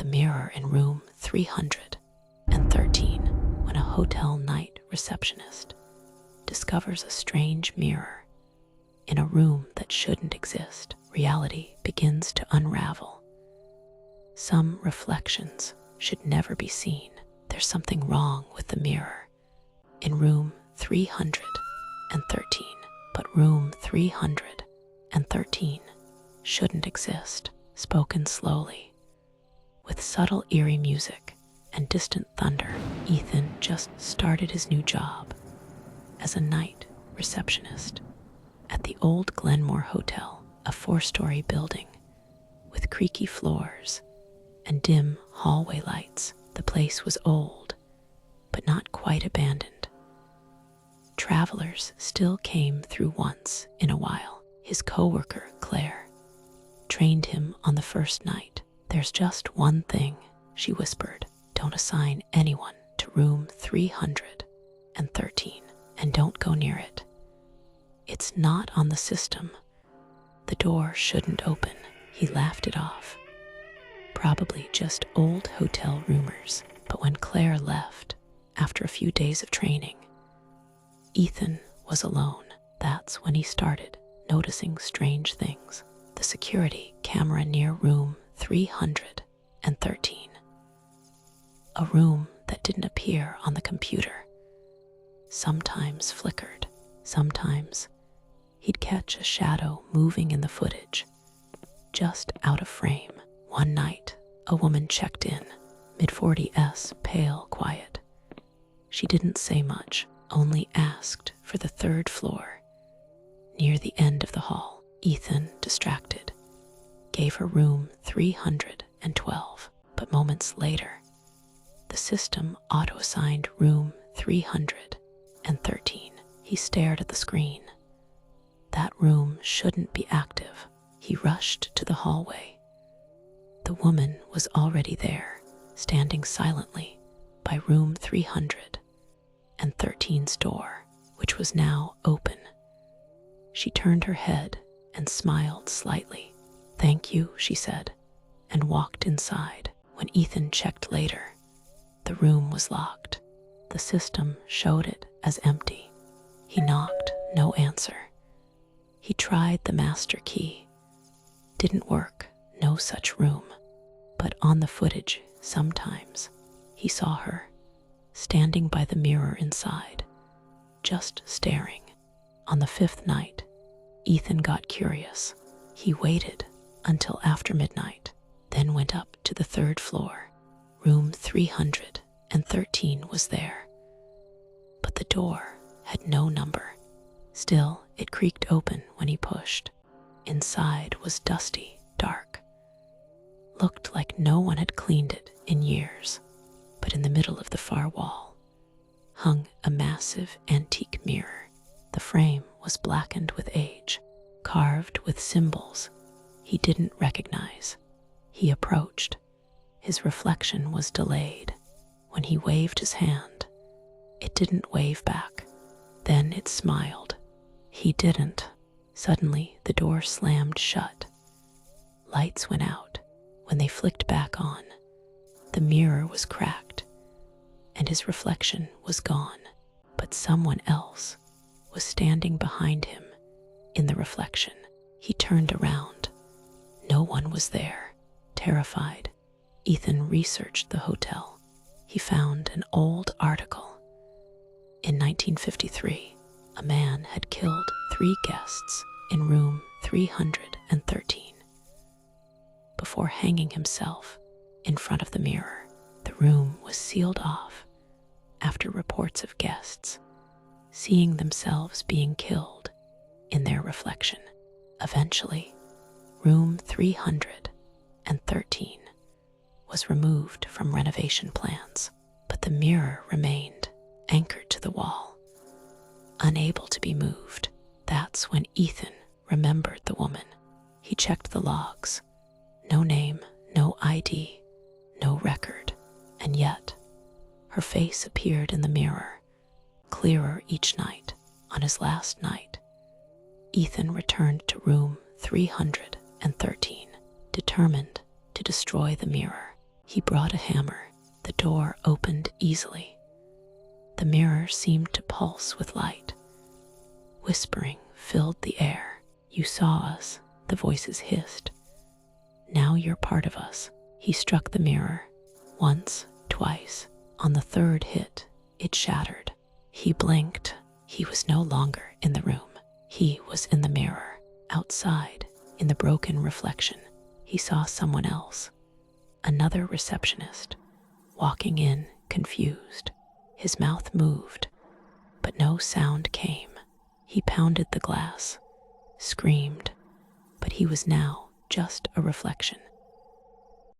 mirror in room 313 when a hotel night receptionist discovers a strange mirror in a room that shouldn't exist. Reality begins to unravel. Some reflections should never be seen. There's something wrong with the mirror in room 313, but room 313 shouldn't exist. Spoken slowly, with subtle eerie music and distant thunder. Ethan just started his new job as a night receptionist at the old Glenmore Hotel, a 4-story building with creaky floors and dim hallway lights. The place was old, but not quite abandoned. Travelers still came through once in a while. His coworker, Claire, trained him on the first night. "There's just one thing," she whispered. "Don't assign anyone to room 313 and don't go near it. It's not on the system. The door shouldn't open." He laughed it off. Probably just old hotel rumors. But when Claire left, after a few days of training, Ethan was alone. That's when he started noticing strange things. The security camera near room 313, a room that didn't appear on the computer, sometimes flickered. Sometimes he'd catch a shadow moving in the footage, just out of frame. One night, a woman checked in, mid-40s, pale, quiet. She didn't say much, only asked for the 3rd floor, near the end of the hall. Ethan, distracted, gave her room 312, but moments later, the system auto-assigned room 313. He stared at the screen. That room shouldn't be active. He rushed to the hallway. The woman was already there, standing silently by room 313's door, which was now open. She turned her head and smiled slightly. "Thank you," she said, and walked inside. When Ethan checked later, the room was locked. The system showed it as empty. He knocked, no answer. He tried the master key. Didn't work, no such room. But on the footage, sometimes, he saw her, standing by the mirror inside, just staring. On the 5th night, Ethan got curious. He waited until after midnight, then went up to the 3rd floor. Room 313 was there, but the door had no number. Still, it creaked open when he pushed. Inside was dusty, dark. Looked like no one had cleaned it in years. But in the middle of the far wall hung a massive antique mirror. The frame was blackened with age, carved with symbols he didn't recognize. He approached. His reflection was delayed. When he waved his hand, it didn't wave back. Then it smiled. He didn't. Suddenly, the door slammed shut. Lights went out. When they flicked back on, the mirror was cracked, and his reflection was gone. But someone else was standing behind him in the reflection. He turned around. No one was there. Terrified, Ethan researched the hotel. He found an old article. In 1953, a man had killed 3 guests in room 313 before hanging himself in front of the mirror. The room was sealed off after reports of guests seeing themselves being killed in their reflection. Eventually, room 313 was removed from renovation plans, but the mirror remained anchored to the wall, unable to be moved. That's when Ethan remembered the woman. He checked the logs. No name, no ID, no record, and yet her face appeared in the mirror, clearer each night. On his last night, Ethan returned to room 313, determined to destroy the mirror. He brought a hammer. The door opened easily. The mirror seemed to pulse with light. Whispering filled the air. You saw us, the voices hissed. Now you're part of us. He struck the mirror. Once, twice. On the third hit, it shattered. He blinked. He was no longer in the room. He was in the mirror. Outside, in the broken reflection, he saw someone else. Another receptionist, walking in, confused. His mouth moved, but no sound came. He pounded the glass, screamed, but he was now just a reflection.